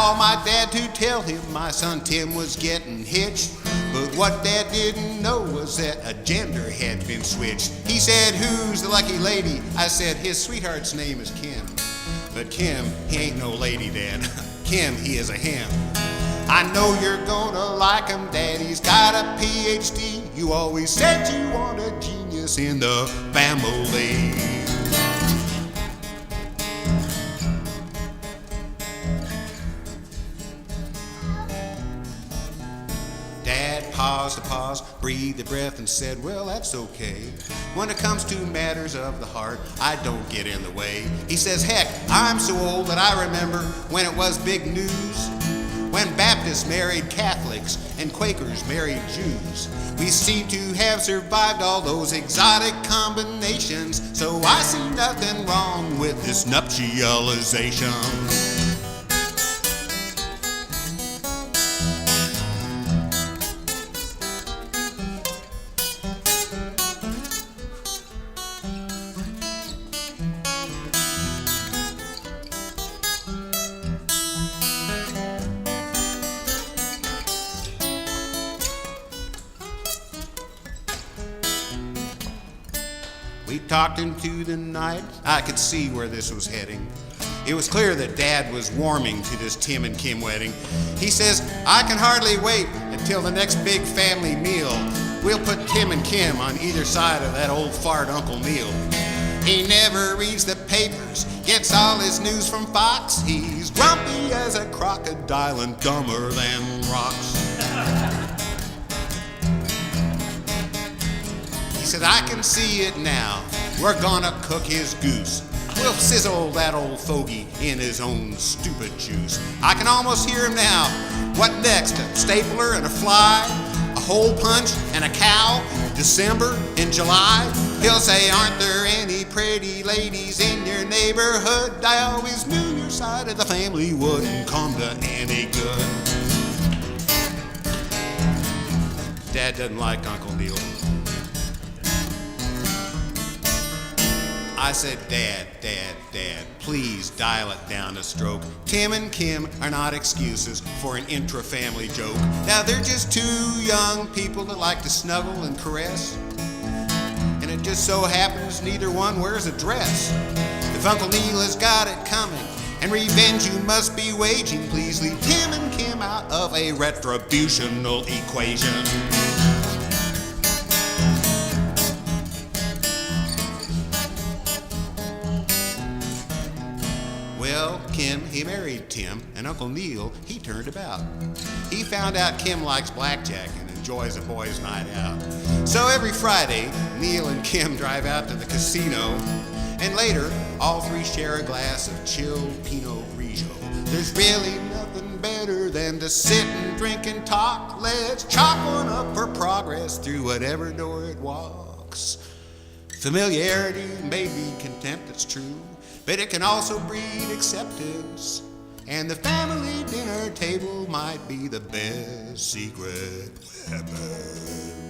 called my dad to tell him my son Tim was getting hitched. But what Dad didn't know was that a gender had been switched. He said, "Who's the lucky lady?" I said, "His sweetheart's name is Kim." But Kim, he ain't no lady, Dad. Kim, he is a him. I know you're gonna like him, Dad. He's got a PhD. You always said you want a genius in the family. Dad paused a pause, breathed a breath, and said, "Well, that's okay. When it comes to matters of the heart, I don't get in the way." He says, "Heck, I'm so old that I remember when it was big news, when Baptists married Catholics and Quakers married Jews. We seem to have survived all those exotic combinations, so I see nothing wrong with this nuptialization." We talked into the night. I could see where this was heading. It was clear that Dad was warming to this Tim and Kim wedding. He says, "I can hardly wait until the next big family meal. We'll put Tim and Kim on either side of that old fart Uncle Neil. He never reads the papers, gets all his news from Fox. He's grumpy as a crocodile and dumber than rocks." He said, "I can see it now. We're gonna cook his goose. We'll sizzle that old fogey in his own stupid juice. I can almost hear him now. What next? A stapler and a fly? A hole punch and a cow? December and July? He'll say, 'Aren't there any pretty ladies in your neighborhood? I always knew your side of the family wouldn't come to any good.'" Dad doesn't like Uncle Neil. I said, Dad, please dial it down a stroke. Tim and Kim are not excuses for an intra-family joke. Now they're just two young people that like to snuggle and caress. And it just so happens neither one wears a dress. If Uncle Neil has got it coming, and revenge you must be waging, please leave Tim and Kim out of a retributional equation. Well, Kim, he married Tim, and Uncle Neil, he turned about. He found out Kim likes blackjack and enjoys a boys' night out. So every Friday, Neil and Kim drive out to the casino, and later, all three share a glass of chilled Pinot Grigio. There's really nothing better than to sit and drink and talk. Let's chalk one up for progress through whatever door it walks. Familiarity may be contempt, it's true, but it can also breed acceptance. And the family dinner table might be the best secret weapon.